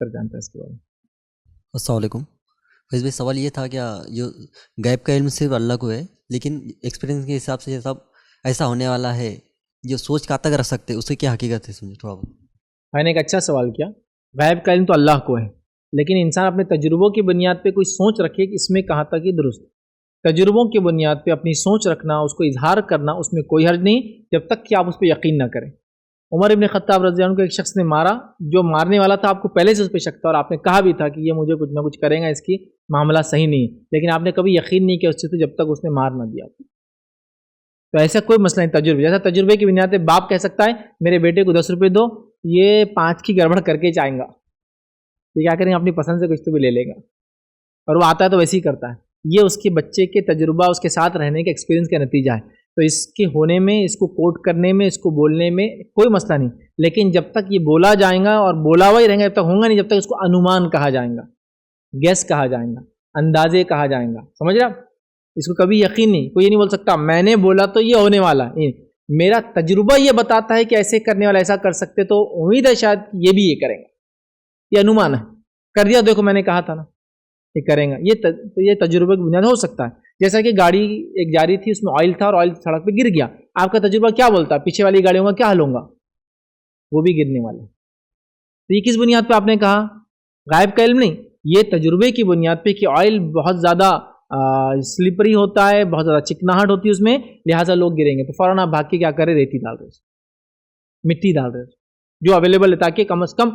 کر جانتا ہے اس کے بارے میں۔ السلام علیکم فیض بھائی، سوال یہ تھا کیا جو غیب کا علم صرف اللہ کو ہے، لیکن ایکسپیرینس کے حساب سے یہ سب ایسا ہونے والا ہے جو سوچ کا تک رکھ سکتے، اس کی کیا حقیقت ہے؟ سمجھے تھوڑا بہت۔ میں نے ایک اچھا سوال کیا۔ غیب کا علم تو اللہ کو ہے، لیکن انسان اپنے تجربوں کی بنیاد پہ کوئی سوچ رکھے کہ اس میں کہاں تک یہ درست ہے۔ تجربوں کی بنیاد پہ اپنی سوچ رکھنا، اس کو اظہار کرنا، اس میں کوئی حرج نہیں جب تک کہ آپ اس پہ یقین نہ کریں۔ عمر ابن خطاب رضی اللہ عنہ کو ایک شخص نے مارا، جو مارنے والا تھا آپ کو پہلے سے اس پہ شک تھا، اور آپ نے کہا بھی تھا کہ یہ مجھے کچھ نہ کچھ کرے گا، اس کی معاملہ صحیح نہیں ہے، لیکن آپ نے کبھی یقین نہیں کیا اس چیز پہ جب تک اس نے مار نہ دیا۔ تو ایسا کوئی مسئلہ نہیں تجربے، جیسا تجربے کی بنیاد پہ باپ کہہ سکتا ہے میرے بیٹے کو 10 روپے دو، یہ 5 کی گڑبڑ کر کے جائیں گا، یہ کیا کریں گے اپنی پسند سے کچھ تو بھی لے لے گا، اور وہ آتا ہے تو ویسے ہی کرتا ہے۔ یہ اس کے بچے کے تجربہ، اس کے ساتھ رہنے کے ایکسپیرینس کا نتیجہ ہے۔ تو اس کے ہونے میں، اس کو کوٹ کرنے میں، اس کو بولنے میں کوئی مسئلہ نہیں، لیکن جب تک یہ بولا جائے گا اور بولا ہوا ہی رہے گا، جب تک ہوگا نہیں، جب تک اس کو انومان کہا جائے گا، گیس کہا جائے گا، اندازے کہا جائے گا۔ سمجھ رہے آپ؟ اس کو کبھی یقین نہیں، کوئی یہ نہیں بول سکتا میں نے بولا تو یہ ہونے والا ہے، میرا تجربہ یہ بتاتا ہے کہ ایسے کرنے والا ایسا کر سکتے، تو امید ہے شاید یہ بھی یہ کریں گا، یہ انومان ہے، کر دیا دیکھو میں نے کہا تھا نا یہ کریں گا، یہ تجربے کی بنیاد ہو سکتا ہے۔ جیسا کہ گاڑی ایک جا رہی تھی، اس میں آئل تھا اور آئل سڑک پہ گر گیا، آپ کا تجربہ کیا بولتا ہے پیچھے والی گاڑیوں کا کیا حل ہوگا؟ وہ بھی گرنے والے۔ تو یہ کس بنیاد پہ آپ نے کہا؟ غائب کا علم نہیں، یہ تجربے کی بنیاد پہ کہ آئل بہت زیادہ سلپری ہوتا ہے، بہت زیادہ چکناہٹ ہوتی ہے اس میں، لہٰذا لوگ گریں گے، تو فوراً آپ بھاگ کے کیا کریں؟ ریتی ڈال رہے، مٹی ڈال رہے جو اویلیبل ہے، تاکہ کم از کم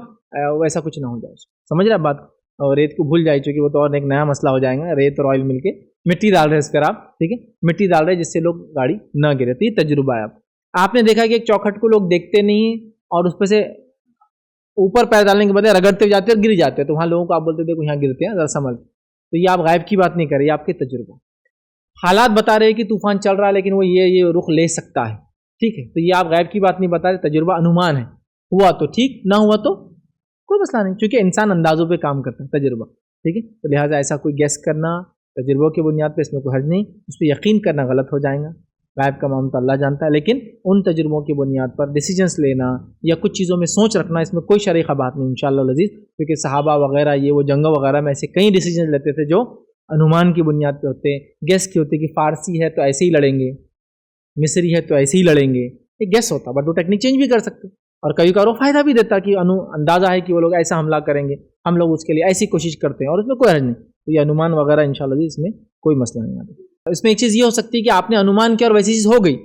ویسا کچھ نہ ہو جائے۔ سمجھ رہے آپ بات؟ اور ریت کو بھول جائے، چونکہ وہ تو اور ایک نیا مسئلہ ہو جائے گا، ریت اور آئل مل کے مٹی ڈال رہے اس پر آپ، ٹھیک ہے، مٹی ڈال رہے جس سے لوگ گاڑی نہ گرے۔ تو یہ تجربہ ہے۔ آپ نے دیکھا کہ ایک چوکھٹ کو لوگ دیکھتے نہیں اور اس پہ سے اوپر پیر ڈالنے کے بجائے رگڑتے جاتے اور گر جاتے، تو وہاں لوگوں کو آپ بولتے تھے کہ یہاں گرتے ہیں، ذرا سمجھ۔ تو یہ آپ غائب کی بات نہیں کر رہے، یہ آپ کے تجربہ، حالات بتا رہے کہ طوفان چل رہا ہے لیکن وہ یہ رخ لے سکتا ہے، ٹھیک ہے، تو یہ آپ غائب کی بات نہیں بتا رہے، تجربہ انومان ہے، ہوا تو ٹھیک، نہ ہوا تو کوئی مسئلہ نہیں، کیونکہ انسان اندازوں پہ کام کرتا ہے، تجربہ، ٹھیک ہے، تو لہٰذا ایسا کوئی گیس کرنا تجربوں کی بنیاد پہ، اس میں کوئی حرج نہیں، اس پہ یقین کرنا غلط ہو جائے گا۔ غائب کا معاملہ تو اللہ جانتا ہے، لیکن ان تجربوں کی بنیاد پر ڈیسیجنس لینا یا کچھ چیزوں میں سوچ رکھنا، اس میں کوئی شرعی بات نہیں انشاءاللہ العزیز، کیونکہ صحابہ وغیرہ یہ وہ جنگوں وغیرہ میں ایسے کئی ڈیسیجنس لیتے تھے جو انومان کی بنیاد پہ ہوتے، گیس کی ہوتے، کہ فارسی ہے تو ایسے ہی لڑیں گے، مصری ہے تو ایسے ہی لڑیں گے، یہ گیس ہوتا، بٹ وہ ٹیکنیک چینج بھی کر سکتے، اور کبھی کبھار وہ فائدہ بھی دیتا کہ اندازہ ہے کہ وہ لوگ ایسا حملہ کریں گے، ہم لوگ اس کے لیے ایسی کوشش کرتے ہیں، اور اس میں کوئی حرج نہیں۔ تو یہ انومان وغیرہ انشاءاللہ اس میں کوئی مسئلہ نہیں آتا۔ اس میں ایک چیز یہ ہو سکتی ہے کہ آپ نے انومان کیا اور ویسی چیز ہو گئی،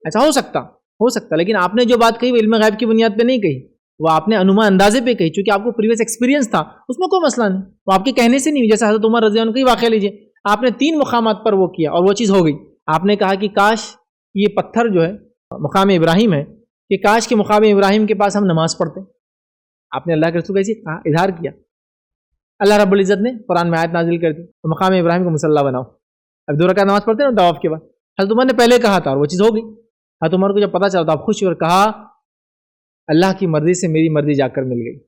ایسا ہو سکتا، لیکن آپ نے جو بات کہی وہ علم غیب کی بنیاد پہ نہیں کہی، وہ آپ نے انومان اندازے پہ کہی، چونکہ آپ کو پریویس ایکسپیرینس تھا، اس میں کوئی مسئلہ نہیں، وہ آپ کے کہنے سے نہیں ہوئی۔ جیسے حضرت عمر رضی اللہ عنہ کا واقعہ لیجیے، آپ نے 3 مقامات پر وہ کیا اور وہ چیز ہو گئی۔ آپ نے کہا کہ کاش یہ پتھر جو ہے مقام ابراہیم ہے، کہ کاش کے مقام ابراہیم کے پاس ہم نماز پڑھتے، آپ نے اللہ کے رسول کا کہا، اظہار کیا۔ اللہ رب العزت نے قرآن میں آیت نازل کر دی، مقام ابراہیم کو مصلی بناؤ، اب 2 رکعت نماز پڑھتے ہیں نا طواف کے بعد، حضرت عمر نے پہلے کہا تھا اور وہ چیز ہو گئی۔ حضرت عمر کو جب پتہ چلا تو آپ خوش ہوئے اور کہا اللہ کی مرضی سے میری مرضی جا کر مل گئی۔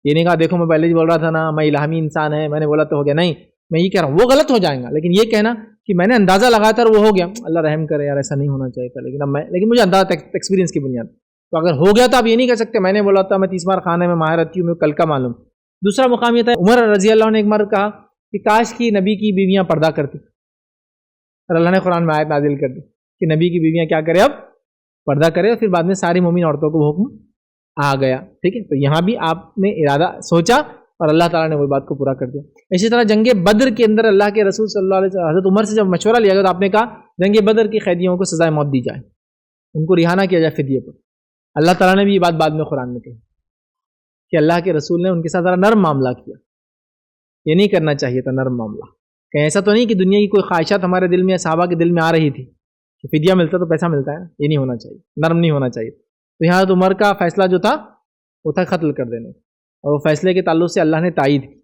یہ نہیں کہا دیکھو میں پہلے ہی بول رہا تھا نا، میں الہامی انسان ہے، میں نے بولا تو ہو گیا، نہیں، میں یہ کہہ رہا ہوں وہ غلط ہو جائے گا، لیکن یہ کہنا کہ میں نے اندازہ لگایا تھا اور وہ ہو گیا، اللہ رحم کرے یار، ایسا نہیں ہونا چاہیے تھا، لیکن مجھے اندازہ ایکسپیرینس کی بنیاد، تو اگر ہو گیا تو آپ یہ نہیں کہہ سکتے میں نے بولا تھا، میں 30 بار خانے میں ماہر رہتی ہوں، میں کل کا معلوم۔ دوسرا مقام یہ تھا، عمر رضی اللہ عنہ نے ایک مرد کہا کہ کاش کی نبی کی بیویاں پردہ کرتی، اور اللہ نے قرآن میں آیت نازل کر دی کہ نبی کی بیویاں کیا کرے، اب پردہ کرے، اور پھر بعد میں ساری مومن عورتوں کو حکم آ گیا، ٹھیک ہے۔ تو یہاں بھی آپ نے ارادہ سوچا اور اللہ تعالیٰ نے وہ بات کو پورا کر دیا۔ اسی طرح جنگ بدر کے اندر اللہ کے رسول صلی اللہ علیہ وسلم حضرت عمر سے جب مشورہ لیا گیا تو آپ نے کہا جنگ بدر کے قیدیوں کو سزائے موت دی جائے، ان کو رہا نہ کیا جائے فدیے پر۔ اللہ تعالیٰ نے بھی یہ بات بعد میں قرآن میں کہی کہ اللہ کے رسول نے ان کے ساتھ ذرا نرم معاملہ کیا، یہ نہیں کرنا چاہیے تھا نرم معاملہ، کہیں ایسا تو نہیں کہ دنیا کی کوئی خواہشات ہمارے دل میں، صحابہ کے دل میں آ رہی تھی کہ فدیہ ملتا تو پیسہ ملتا ہے، یہ نہیں ہونا چاہیے، نرم نہیں ہونا چاہیے۔ تو یہاں حضرت عمر کا فیصلہ جو تھا وہ تھا قتل کر دینے، اور وہ فیصلے کے تعلق سے اللہ نے تائید کی،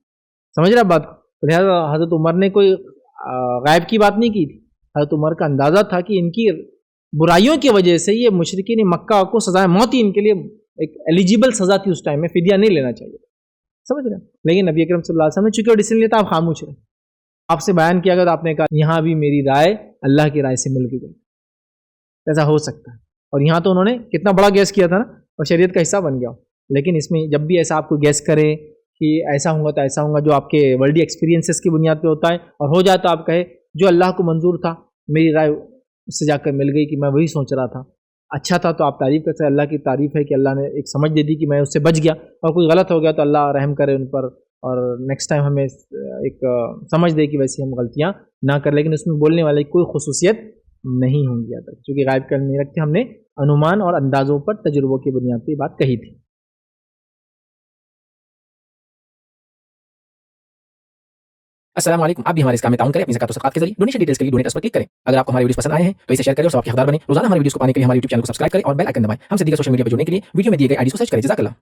سمجھ رہے بات کو۔ لہٰذا حضرت عمر نے کوئی غائب کی بات نہیں کی تھی، حضرت عمر کا اندازہ تھا کہ ان کی برائیوں کی وجہ سے یہ مشرکین مکہ کو سزائے موت ہی ان کے لیے ایک ایلیجیبل سزا تھی، اس ٹائم میں فدیہ نہیں لینا چاہیے، سمجھ رہے ہیں۔ لیکن نبی اکرم صلی اللہ علیہ وسلم نے چونکہ وہ ڈیسیژن لیا تھا، آپ خاموش رہے، آپ سے بیان کیا گیا تو آپ نے کہا یہاں بھی میری رائے اللہ کی رائے سے مل گئی، ایسا ہو سکتا ہے۔ اور یہاں تو انہوں نے کتنا بڑا گیس کیا تھا نا، اور شریعت کا حصہ بن گیا۔ لیکن اس میں جب بھی ایسا آپ کو گیس کرے کہ ایسا ہوں گا تو ایسا ہوں گا، جو آپ کے ورلڈی ایکسپیرینسز کی بنیاد پہ ہوتا ہے، اور ہو جائے تو آپ کہے جو اللہ کو منظور تھا، میری رائے اس سے جا کر مل گئی کہ میں وہی سوچ رہا تھا، اچھا تھا، تو آپ تعریف کرتے ہیں۔ اللہ کی تعریف ہے کہ اللہ نے ایک سمجھ دے دی کہ میں اس سے بچ گیا، اور کوئی غلط ہو گیا تو اللہ رحم کرے ان پر، اور نیکسٹ ٹائم ہمیں ایک سمجھ دے کہ ویسی ہم غلطیاں نہ کریں، لیکن اس میں بولنے والے کی کوئی خصوصیت نہیں ہوں گی اب تک، چونکہ غائب کا علم نہیں رکھتے، ہم نے انومان اور اندازوں پر تجربوں کی بنیاد پہ یہ بات کہی تھی۔ السلام علیکم، آپ بھی ہمارے اس کام میں تعاون کریں اپنی زکات و صدقات کے ذریعے۔ ڈونیشن ڈیٹیلز کے لیے ڈونیٹس پر کلک کریں۔ اگر آپ کو ہمارے ویڈیوز پسند آئے ہیں تو اسے شیئر کریں اور ثواب کے حقدار بنیں۔ روزانہ ہمارے ویڈیوز کو پانے کے لیے ہمارے یوٹیوب چینل کو سبسکرائب کریں اور بیل آئکن دبائیں۔ ہم سے دیگر سوشل میڈیا پر جڑنے کے لیے ویڈیو میں دیے گئے آئی ڈیز کو سرچ کریں۔ جزاک اللہ۔